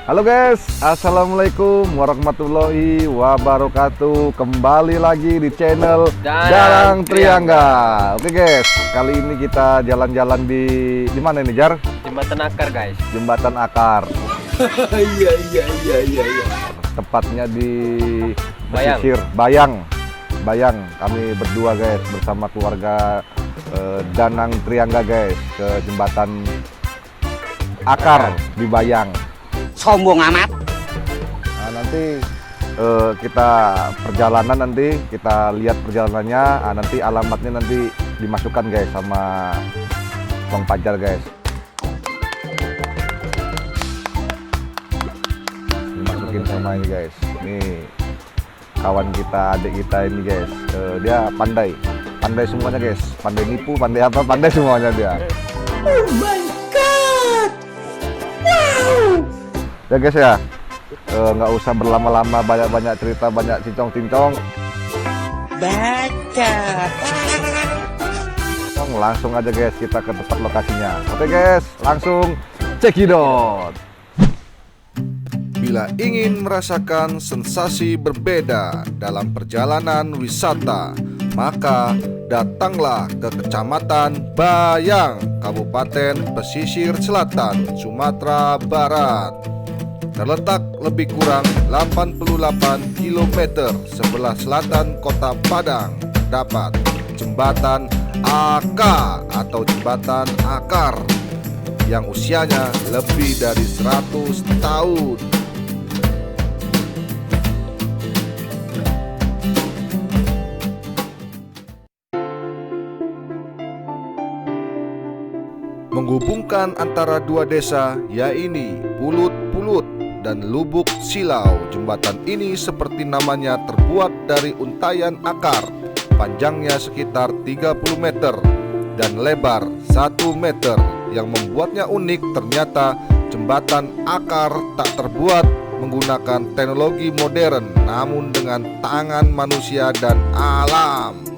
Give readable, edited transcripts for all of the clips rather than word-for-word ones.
Halo guys, Assalamualaikum warahmatullahi wabarakatuh. Kembali lagi di channel Dalang Triangga. Oke guys, kali ini kita jalan-jalan di mana ini Jar? Jembatan Akar guys. Jembatan Akar. Iya. Tepatnya di Bayang. pesisir Bayang. Kami berdua guys bersama keluarga Danang Triangga guys ke jembatan Akar di Bayang. Sombong amat. Nah, nanti kita perjalanan nanti kita lihat perjalanannya. Nanti alamatnya nanti dimasukkan guys sama Bang Pajar guys. Dimasukin sama ini guys. Nih kawan kita, adik kita ini guys. Dia pandai semuanya guys. Pandai nipu, pandai apa? Pandai semuanya dia. Oh my god. Wow. Ya guys ya, nggak usah berlama-lama, banyak cerita, banyak cincong-cincong. Baca. Langsung aja guys kita ke tempat lokasinya. Oke guys, langsung cekidot. Bila ingin merasakan sensasi berbeda dalam perjalanan wisata, maka datanglah ke Kecamatan Bayang, Kabupaten Pesisir Selatan, Sumatera Barat. Terletak lebih kurang 88 km sebelah selatan Kota Padang, terdapat Jembatan AK atau Jembatan Akar yang usianya lebih dari 100 tahun. Menghubungkan antara dua desa, yaitu Pulut dan Lubuk Silau. Jembatan ini seperti namanya terbuat dari untayan akar. Panjangnya sekitar 30 meter dan lebar 1 meter. Yang membuatnya unik ternyata jembatan akar tak terbuat menggunakan teknologi modern, namun dengan tangan manusia dan alam.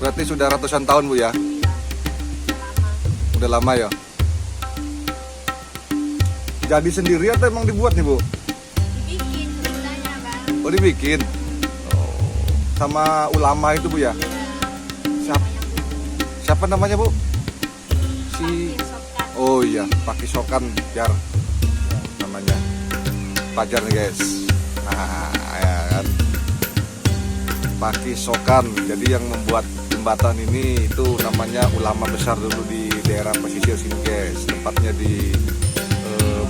Berarti sudah ratusan tahun Bu ya? Udah lama ya? Jadi sendiri atau emang dibuat nih Bu? Dibikin ceritanya kan. Oh dibikin? Oh, sama ulama itu Bu ya? Siapa namanya Bu? Oh iya, Pak Kisokan Jar namanya. Pajar nih guys. Nah ya kan, Pak Kisokan. Jadi yang membuat jembatan ini itu namanya ulama besar dulu di daerah pesisir sini guys. Tempatnya di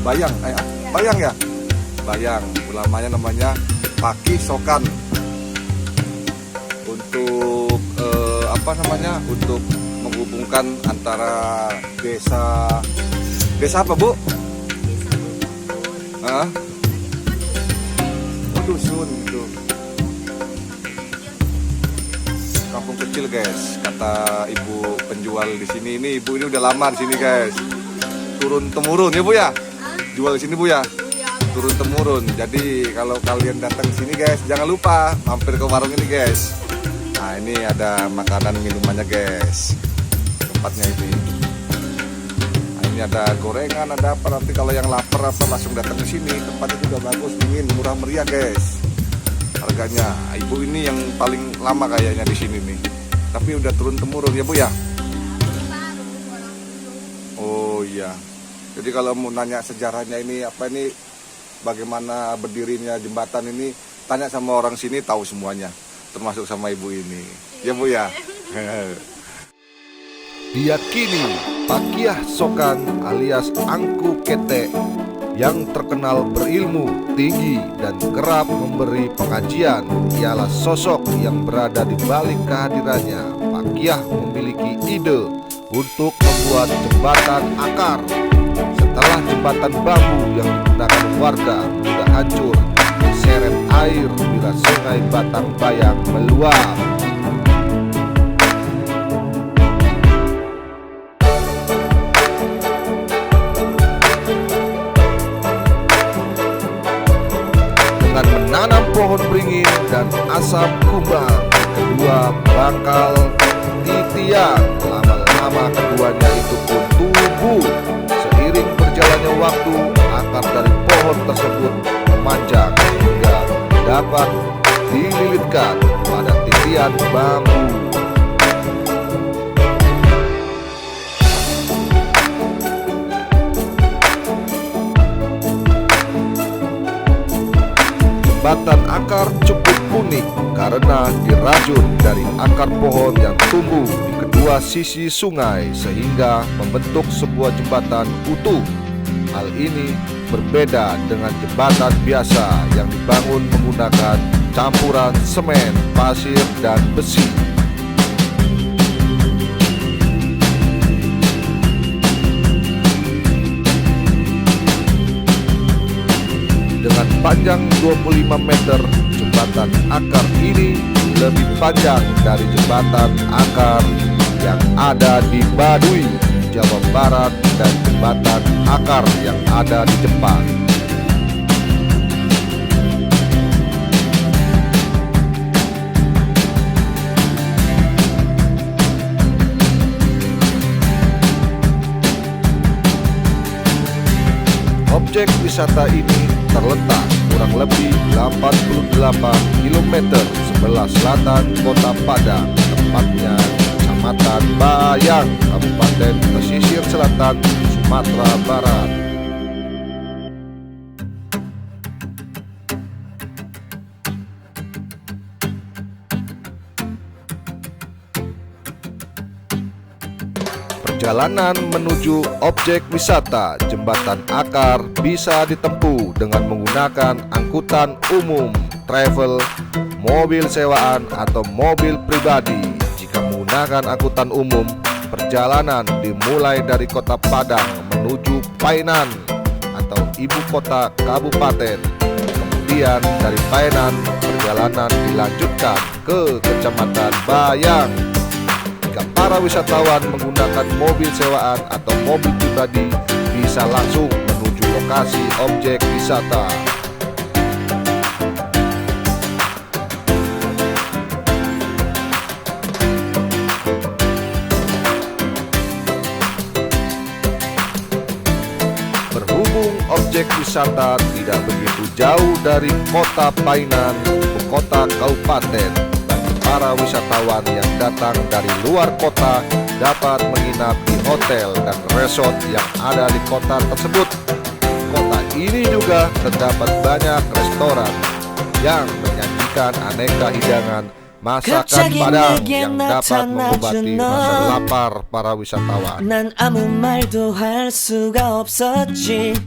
Bayang, Bayang ya? Bayang, ulamanya namanya Paki Sokan. Untuk untuk menghubungkan antara desa apa Bu? Hah? Oh, dusun gitu. Kampung kecil guys, kata ibu penjual di sini. Ini ibu ini udah lama di sini guys. Turun temurun ya Bu ya? Jual di sini Bu ya? Turun temurun. Jadi kalau kalian datang ke sini guys, jangan lupa mampir ke warung ini guys. Nah, ini ada makanan minumannya guys. Tempatnya ini. Nah, ini ada gorengan, ada apa, nanti kalau yang lapar apa langsung datang ke sini. Tempatnya juga bagus, dingin, murah meriah guys. Harganya, ibu ini yang paling lama kayaknya di sini nih. Tapi udah turun temurun ya Bu ya? Oh iya. Jadi kalau mau nanya sejarahnya ini apa ini, bagaimana berdirinya jembatan ini, tanya sama orang sini tahu semuanya, termasuk sama ibu ini. Ya Bu ya? Diyakini Pakiah Sokan alias Angku Kete yang terkenal berilmu tinggi dan kerap memberi pengajian ialah sosok yang berada di balik kehadirannya. Pakiah memiliki ide untuk membuat jembatan akar. Setelah jembatan bambu yang digunakan warga sudah hancur, diseret air bila sungai Batang Bayang meluap. pohon beringin dan asap kumbang. Kedua bakal titian. Lama-lama keduanya itu pun tumbuh. Seiring berjalannya waktu, akar dari pohon tersebut memanjang hingga dapat dililitkan pada titian bambu. Jembatan akar cukup unik karena dirajut dari akar pohon yang tumbuh di kedua sisi sungai sehingga membentuk sebuah jembatan utuh. Hal ini berbeda dengan jembatan biasa yang dibangun menggunakan campuran semen, pasir, dan besi. Dengan panjang 25 meter, jembatan akar ini lebih panjang dari jembatan akar yang ada di Baduy, Jawa Barat, dan jembatan akar yang ada di Jepang. Objek wisata ini terletak kurang lebih 88 km sebelah selatan Kota Padang, tepatnya Kecamatan Bayang, Kabupaten Pesisir Selatan, Sumatera Barat. Perjalanan menuju objek wisata Jembatan Akar bisa ditempuh dengan menggunakan angkutan umum, travel, mobil sewaan, atau mobil pribadi. Jika menggunakan angkutan umum, perjalanan dimulai dari Kota Padang menuju Painan atau ibu kota kabupaten. Kemudian dari Painan, perjalanan dilanjutkan ke Kecamatan Bayang. Jika para wisatawan menggunakan mobil sewaan atau mobil pribadi, bisa langsung menuju lokasi objek wisata. Berhubung objek wisata tidak begitu jauh dari Kota Painan, ibu kota kabupaten, para wisatawan yang datang dari luar kota dapat menginap di hotel dan resort yang ada di kota tersebut. Kota ini juga terdapat banyak restoran yang menyajikan aneka hidangan masakan Padang yang dapat mengobati rasa lapar para wisatawan. 난 아무 말도 할 수가 없었지.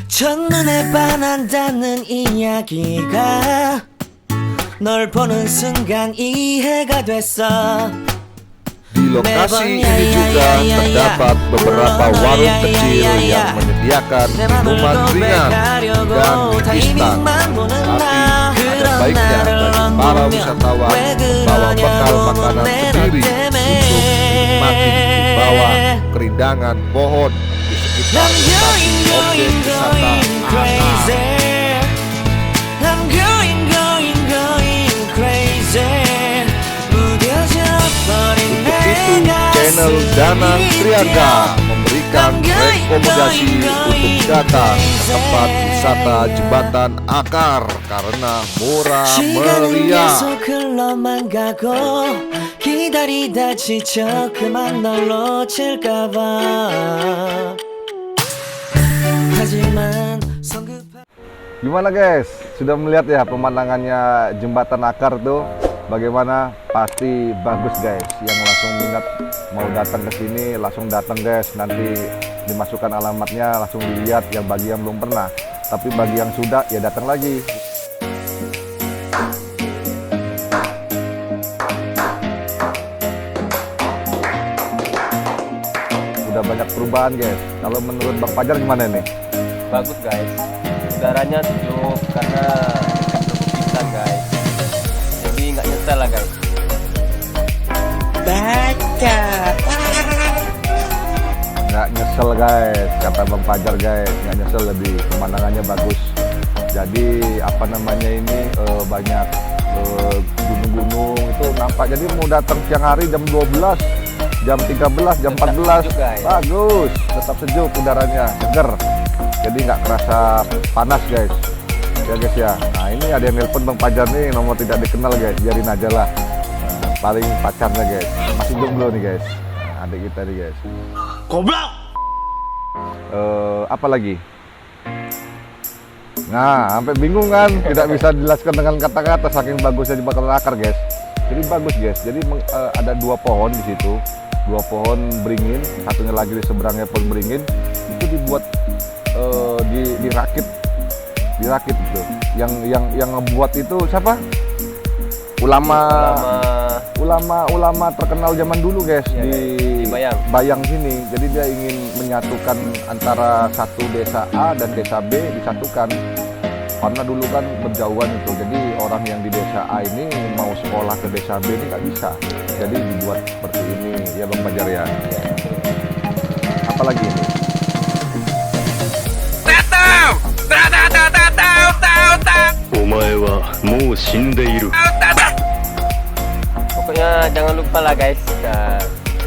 첫눈에 반한다는 이야기가 널 보는 순간 이해가 됐어. Di lokasi ini juga terdapat beberapa warung kecil yang menyediakan minuman ringan dan instan. Tapi ada baiknya bagi para wisatawan membawa bekal makanan sendiri untuk menikmati di bawah kerindangan pohon di sekitar lokasi objek wisata Akar. Channel Danang Triaga memberikan rekomendasi untuk datang ke tempat wisata Jembatan Akar karena murah meriah. Gimana guys? Sudah melihat ya pemandangannya Jembatan Akar tuh? Bagaimana? Pasti bagus guys. Yang langsung minat mau datang ke sini langsung datang guys. Nanti dimasukkan alamatnya langsung dilihat. Yang bagi yang belum pernah, tapi bagi yang sudah ya datang lagi. Udah banyak perubahan guys. Kalau menurut Bang Fajar gimana nih? Bagus guys. Udaranya sejuk karena perbukitan guys. Jadi nggak nyesel lah guys. Baca. Nggak nyesel guys, kata Bang Fajar guys. Nggak nyesel, lebih pemandangannya bagus. Jadi apa namanya ini banyak gunung-gunung itu nampak. Jadi mau datang siang hari jam 12, jam 13, jam 14 sejuk, guys. bagus, tetap sejuk udaranya, seger. Jadi nggak kerasa panas guys. Ya guys ya. Nah ini ada yang nelpon Bang Pajar nih, nomor tidak dikenal guys, biarin aja lah. Nah, paling pacarnya guys, masih jomblo nih guys. Nah, adik kita nih guys. Goblok. Apa lagi? Nah, sampai bingung kan, tidak bisa dijelaskan dengan kata-kata saking bagusnya di bakal akar guys. Jadi bagus guys. Jadi ada 2 pohon di situ, 2 pohon beringin, satunya lagi di seberangnya pohon beringin. Itu dibuat dirakit gitu. Yang ngebuat itu siapa? Ulama terkenal zaman dulu guys, Iya, di Bayang sini. Jadi dia ingin menyatukan antara satu desa A dan desa B, disatukan. Karena dulu kan berjauhan itu. Jadi orang yang di desa A ini mau sekolah ke desa B ini nggak bisa. Jadi dibuat seperti ini ya Bang Pajar ya. Apalagi ini? お前はもう死んでいる。 Pokoknya jangan lupa lah guys,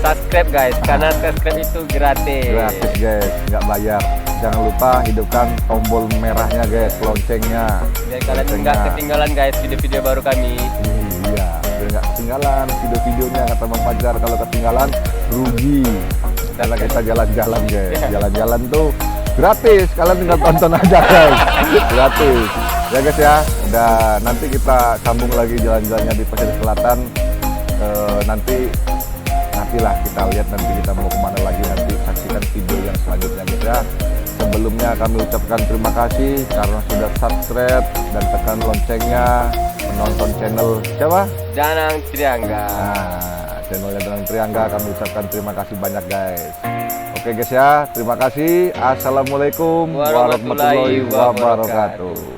subscribe guys, karena subscribe itu gratis. Gratis guys, nggak bayar. Jangan lupa hidupkan tombol merahnya guys, loncengnya. Biar kalian nggak ketinggalan guys video-video baru kami. Iya, biar nggak ketinggalan video-videonya kata Bang Pajar. Kalau ketinggalan rugi. Karena kita jalan-jalan guys, jalan-jalan tuh gratis. Kalian tinggal tonton aja guys, gratis. Ya guys ya, udah nanti kita sambung lagi jalan-jalannya di pesisir selatan. Nantilah kita lihat nanti kita mau kemana lagi, nanti saksikan video yang selanjutnya guys ya. Sebelumnya kami ucapkan terima kasih karena sudah subscribe dan tekan loncengnya, menonton channel siapa? Danang Triangga. Nah, channelnya Danang Triangga kami ucapkan terima kasih banyak guys. Oke guys ya, terima kasih. Assalamualaikum warahmatullahi wabarakatuh.